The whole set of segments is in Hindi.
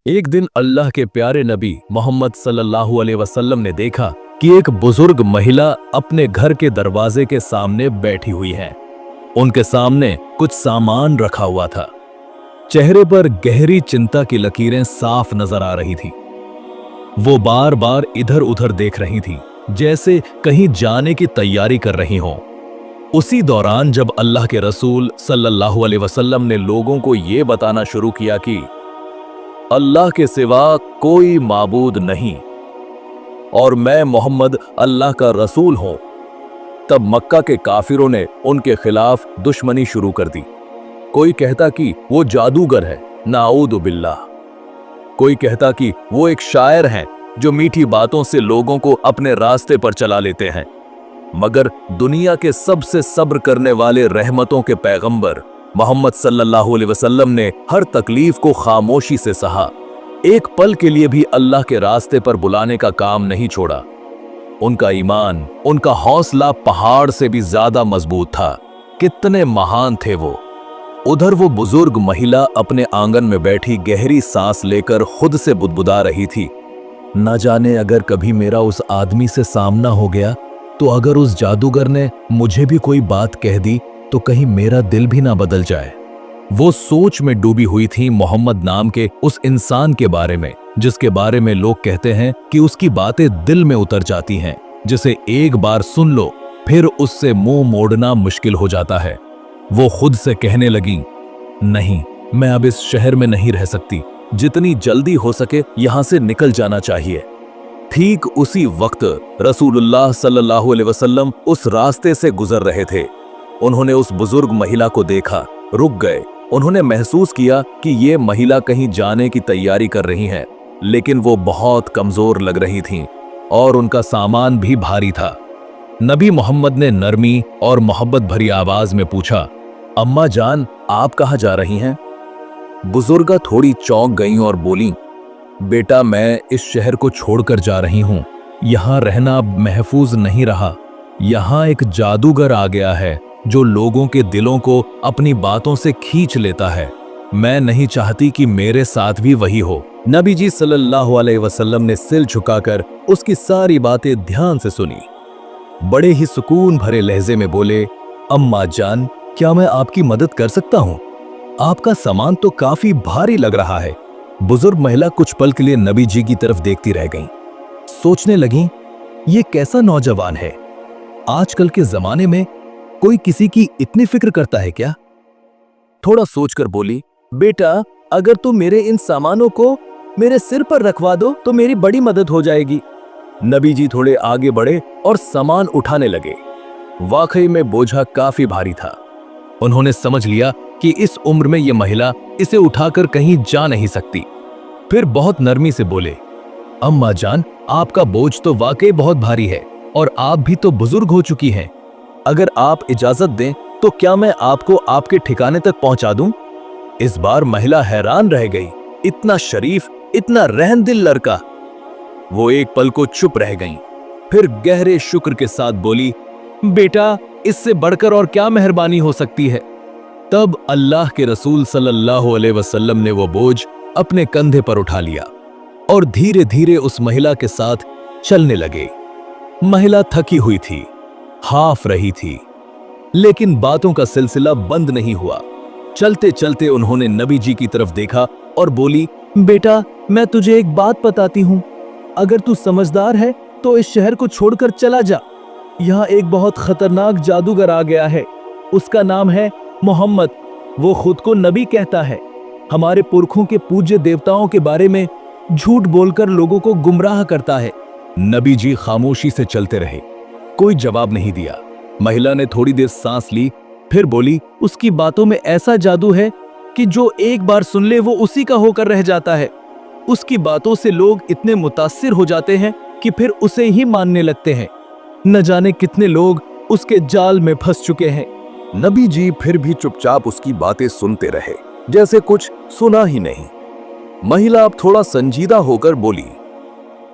एक दिन अल्लाह के प्यारे नबी मोहम्मद सल्लल्लाहु अलैहि वसल्लम ने देखा कि एक बुजुर्ग महिला अपने घर के दरवाजे के सामने बैठी हुई है। उनके सामने कुछ सामान रखा हुआ था। चेहरे पर गहरी चिंता की लकीरें साफ नजर आ रही थी। वो बार बार इधर उधर देख रही थी, जैसे कहीं जाने की तैयारी कर रही हो। उसी दौरान जब अल्लाह के रसूल सल्लल्लाहु अलैहि वसल्लम ने लोगों को यह बताना शुरू किया कि अल्लाह के सिवा कोई माबूद नहीं और मैं मोहम्मद अल्लाह का रसूल हूं, तब मक्का के काफिरों ने उनके खिलाफ दुश्मनी शुरू कर दी। कोई कहता कि वो जादूगर है, नाऊदु बिल्लाह। कोई कहता कि वो एक शायर है जो मीठी बातों से लोगों को अपने रास्ते पर चला लेते हैं। मगर दुनिया के सबसे सब्र करने वाले रहमतों के पैगंबर मोहम्मद सल्लल्लाहु अलैहि वसल्लम ने हर तकलीफ को खामोशी से सहा। एक पल के लिए भी अल्लाह के रास्ते पर बुलाने का काम नहीं छोड़ा। उनका ईमान, उनका हौसला पहाड़ से भी ज्यादा मजबूत था। कितने महान थे वो। उधर वो बुजुर्ग महिला अपने आंगन में बैठी गहरी सांस लेकर खुद से बुदबुदा रही थी, न जाने अगर कभी मेरा उस आदमी से सामना हो गया तो अगर उस जादूगर ने मुझे भी कोई बात कह दी तो कहीं मेरा दिल भी ना बदल जाए। वो सोच में डूबी हुई थी मोहम्मद नाम के उस इंसान के बारे में, जिसके बारे में लोग कहते हैं कि उसकी बातें दिल में उतर जाती हैं, जिसे एक बार सुन लो फिर उससे मुंह मोड़ना मुश्किल हो जाता है। वो खुद से कहने लगी, नहीं, मैं अब इस शहर में नहीं रह सकती, जितनी जल्दी हो सके यहां से निकल जाना चाहिए। ठीक उसी वक्त रसूलुल्लाह सल्लल्लाहु अलैहि वसल्लम उस रास्ते से गुजर रहे थे। उन्होंने उस बुजुर्ग महिला को देखा, रुक गए। उन्होंने महसूस किया कि ये महिला कहीं जाने की तैयारी कर रही है, लेकिन वो बहुत कमजोर लग रही थीं और उनका सामान भी भारी था। नबी मोहम्मद ने नरमी और मोहब्बत भरी आवाज में पूछा, अम्मा जान, आप कहाँ जा रही हैं? बुजुर्गा थोड़ी चौंक गईं और बोली, बेटा, मैं इस शहर को छोड़कर जा रही हूं। यहां रहना अब महफूज नहीं रहा। यहां एक जादूगर आ गया है जो लोगों के दिलों को अपनी बातों से खींच लेता है। मैं नहीं चाहती कि मेरे साथ भी वही हो। नबी जी सल्लल्लाहु अलैहि वसल्लम ने सिर झुकाकर उसकी सारी बातें ध्यान से सुनी। बड़े ही सुकून भरे लहजे में बोले, अम्मा जान, क्या मैं आपकी मदद कर सकता हूं? आपका सामान तो काफी भारी लग रहा है। बुजुर्ग महिला कुछ पल के लिए नबी जी की तरफ देखती रह गईं। सोचने लगीं, ये कैसा नौजवान है? आजकल के जमाने में कोई किसी की इतनी फिक्र करता है क्या? थोड़ा सोचकर बोली, बेटा, अगर तुम मेरे इन सामानों को मेरे सिर पर रखवा दो तो मेरी बड़ी मदद हो जाएगी। नबी जी थोड़े आगे बढ़े और सामान उठाने लगे। वाकई में बोझा काफी भारी था। उन्होंने समझ लिया कि इस उम्र में यह महिला इसे उठाकर कहीं जा नहीं सकती। फिर बहुत नरमी से बोले, अम्मा जान, आपका बोझ तो वाकई बहुत भारी है और आप भी तो बुजुर्ग हो चुकी हैं। अगर आप इजाजत दें तो क्या मैं आपको आपके ठिकाने तक पहुंचा दूं? इस बार महिला हैरान रह गई। इतना शरीफ, इतना रहमदिल लड़का। वो एक पल को चुप रह गईं, फिर गहरे शुक्र के साथ बोली, बेटा, इससे बढ़कर और क्या मेहरबानी हो सकती है। तब अल्लाह के रसूल सल्लल्लाहु अलैहि वसल्लम ने वो बोझ अपने कंधे पर उठा लिया और धीरे धीरे उस महिला के साथ चलने लगे। महिला थकी हुई थी, हाफ रही थी, लेकिन बातों का सिलसिला बंद नहीं हुआ। चलते चलते उन्होंने नबी जी की तरफ देखा और बोली, बेटा, मैं तुझे एक बात बताती हूं। अगर तू समझदार है तो इस शहर को छोड़कर चला जा। यहाँ एक बहुत खतरनाक जादूगर आ गया है। उसका नाम है मोहम्मद। वो खुद को नबी कहता है। हमारे पुरखों के पूज्य देवताओं के बारे में झूठ बोलकर लोगों को गुमराह करता है। नबी जी खामोशी से चलते रहे, कोई जवाब नहीं दिया। महिला ने थोड़ी देर सांस ली, फिर बोली, उसकी बातों में ऐसा जादू है कि जो एक बार सुन ले वो उसी का होकर रह जाता है। उसकी बातों से लोग इतने मुतासिर हो जाते हैं कि फिर उसे ही मानने लगते हैं। न जाने कितने लोग उसके जाल में फंस चुके हैं। नबी जी फिर भी चुपचाप उसकी बातें सुनते रहे, जैसे कुछ सुना ही नहीं। महिला अब थोड़ा संजीदा होकर बोली,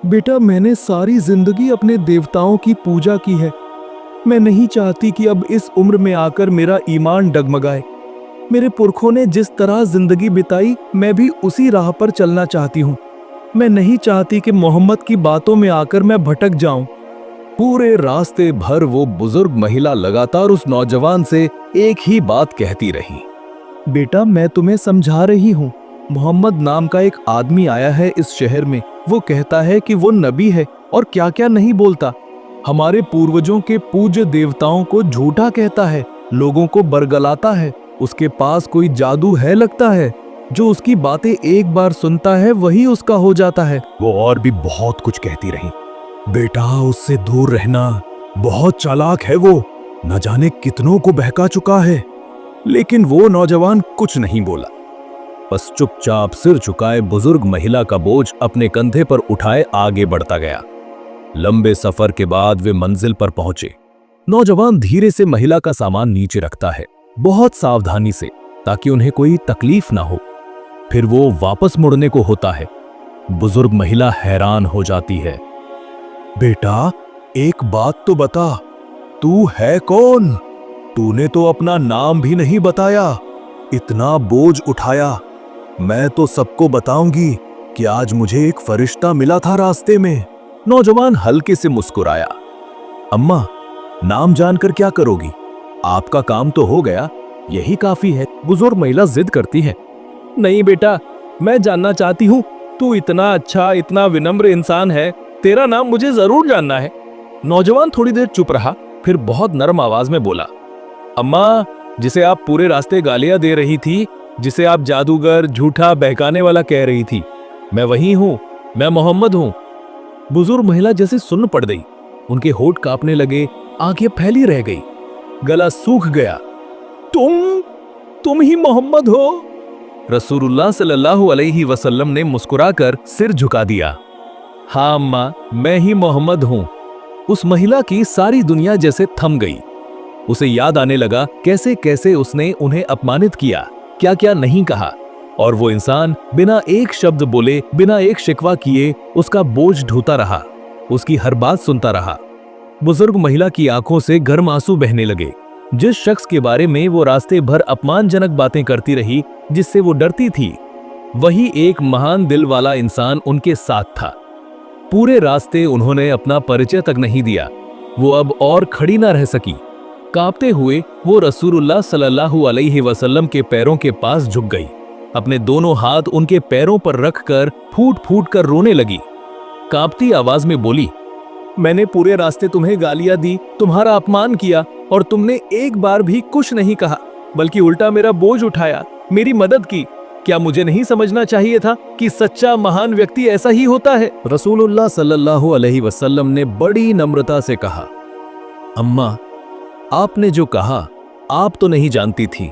बेटा, मैंने सारी जिंदगी अपने देवताओं की पूजा की है। मैं नहीं चाहती कि अब इस उम्र में आकर मेरा ईमान डगमगाए। मेरे पुरखों ने जिस तरह जिंदगी बिताई, मैं भी उसी राह पर चलना चाहती हूँ। मैं नहीं चाहती कि मोहम्मद की बातों में आकर मैं भटक जाऊं। पूरे रास्ते भर वो बुजुर्ग महिला लगातार उस नौजवान से एक ही बात कहती रही। बेटा, मैं तुम्हें समझा रही हूँ। मोहम्मद नाम का एक आदमी आया है इस शहर में। वो कहता है कि वो नबी है और क्या क्या नहीं बोलता। हमारे पूर्वजों के पूज्य देवताओं को झूठा कहता है, लोगों को बरगलाता है। उसके पास कोई जादू है लगता है। जो उसकी बातें एक बार सुनता है वही उसका हो जाता है। वो और भी बहुत कुछ कहती रही। बेटा, उससे दूर रहना, बहुत चालाक है वो, न जाने कितनों को बहका चुका है। लेकिन वो नौजवान कुछ नहीं बोला, बस चुपचाप सिर झुकाए बुजुर्ग महिला का बोझ अपने कंधे पर उठाए आगे बढ़ता गया। लंबे सफर के बाद वे मंजिल पर पहुंचे। नौजवान धीरे से महिला का सामान नीचे रखता है, बहुत सावधानी से, ताकि उन्हें कोई तकलीफ ना हो। फिर वो वापस मुड़ने को होता है। बुजुर्ग महिला हैरान हो जाती है। बेटा, एक बात तो बता, तू है कौन? तूने तो अपना नाम भी नहीं बताया, इतना बोझ उठाया। मैं तो सबको बताऊंगी कि आज मुझे एक फरिश्ता मिला था रास्ते में। नौजवान हल्के से मुस्कुराया। अम्मा, नाम जानकर क्या करोगी? आपका काम तो हो गया, यही काफी है। बुजुर्ग महिला जिद करती है। नहीं बेटा, मैं जानना चाहती हूँ। तू इतना अच्छा, इतना विनम्र इंसान है, तेरा नाम मुझे जरूर जानना है। नौजवान थोड़ी देर चुप रहा, फिर बहुत नरम आवाज में बोला, अम्मा, जिसे आप पूरे रास्ते गालियां दे रही थी, जिसे आप जादूगर, झूठा, बहकाने वाला कह रही थी, मैं वही हूं, मैं मोहम्मद हूं। बुजुर्ग महिला जैसे सुन्न पड़ गई। उनके होठ कांपने लगे, आंखें फैली रह गई, गला सूख गया। तुम ही मोहम्मद हो? रसूलुल्लाह सल्लल्लाहु अलैहि वसल्लम ने मुस्कुराकर सिर झुका दिया। हाँ अम्मा, मैं ही मोहम्मद हूं। उस महिला की सारी दुनिया जैसे थम गई। उसे याद आने लगा कैसे कैसे उसने उन्हें अपमानित किया, क्या क्या नहीं कहा, और वो इंसान बिना एक शब्द बोले, बिना एक शिकवा किए उसका बोझ ढोता रहा, उसकी हर बात सुनता रहा। बुजुर्ग महिला की आंखों से गर्म आंसू बहने लगे। जिस शख्स के बारे में वो रास्ते भर अपमानजनक बातें करती रही, जिससे वो डरती थी, वही एक महान दिल वाला इंसान उनके साथ था। पूरे रास्ते उन्होंने अपना परिचय तक नहीं दिया। वो अब और खड़ी ना रह सकी। कांपते हुए वो रसूलुल्लाह सल्लल्लाहु अलैहि वसल्लम के पैरों के पास झुक गई। अपने दोनों हाथ उनके पैरों पर रखकर फूट फूट कर रोने लगी। कांपती आवाज में बोली, मैंने पूरे रास्ते तुम्हें गालियां दी, तुम्हारा अपमान किया, और तुमने एक बार भी कुछ नहीं कहा, बल्कि उल्टा मेरा बोझ उठाया, मेरी मदद की। क्या मुझे नहीं समझना चाहिए था कि सच्चा महान व्यक्ति ऐसा ही होता है? रसूलुल्लाह सल्लल्लाहु अलैहि वसल्लम ने बड़ी नम्रता से कहा, अम्मा, आपने जो कहा आप तो नहीं जानती थी।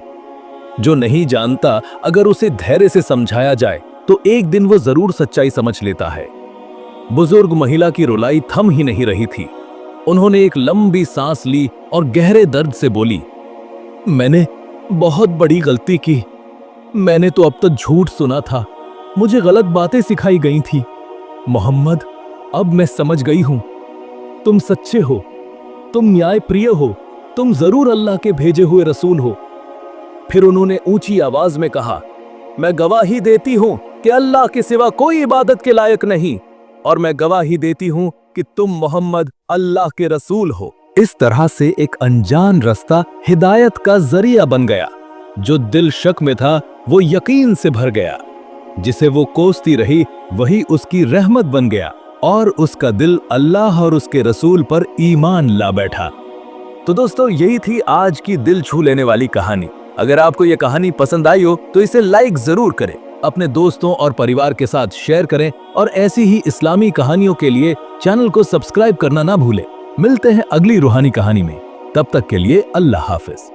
जो नहीं जानता, अगर उसे धैर्य से समझाया जाए तो एक दिन वो जरूर सच्चाई समझ लेता है। बुजुर्ग महिला की रुलाई थम ही नहीं रही थी। उन्होंने एक लंबी सांस ली और गहरे दर्द से बोली, मैंने बहुत बड़ी गलती की। मैंने तो अब तक झूठ सुना था, मुझे गलत बातें सिखाई गई थी। मोहम्मद, अब मैं समझ गई हूं, तुम सच्चे हो, तुम न्याय प्रिय हो, तुम जरूर अल्लाह के भेजे हुए रसूल हो। फिर उन्होंने ऊंची आवाज में कहा, मैं गवाही देती हूं कि अल्लाह के सिवा कोई इबादत के लायक नहीं, और मैं गवाही देती हूं कि तुम मोहम्मद अल्लाह के रसूल हो। इस तरह से एक अनजान रास्ता हिदायत का जरिया बन गया। जो दिल शक में था वो यकीन से भर गया। जिसे वो कोसती रही वही उसकी रहमत बन गया, और उसका दिल अल्लाह और उसके रसूल पर ईमान ला बैठा। तो दोस्तों, यही थी आज की दिल छू लेने वाली कहानी। अगर आपको यह कहानी पसंद आई हो तो इसे लाइक जरूर करें, अपने दोस्तों और परिवार के साथ शेयर करें, और ऐसी ही इस्लामी कहानियों के लिए चैनल को सब्सक्राइब करना ना भूलें। मिलते हैं अगली रूहानी कहानी में, तब तक के लिए अल्लाह हाफिज।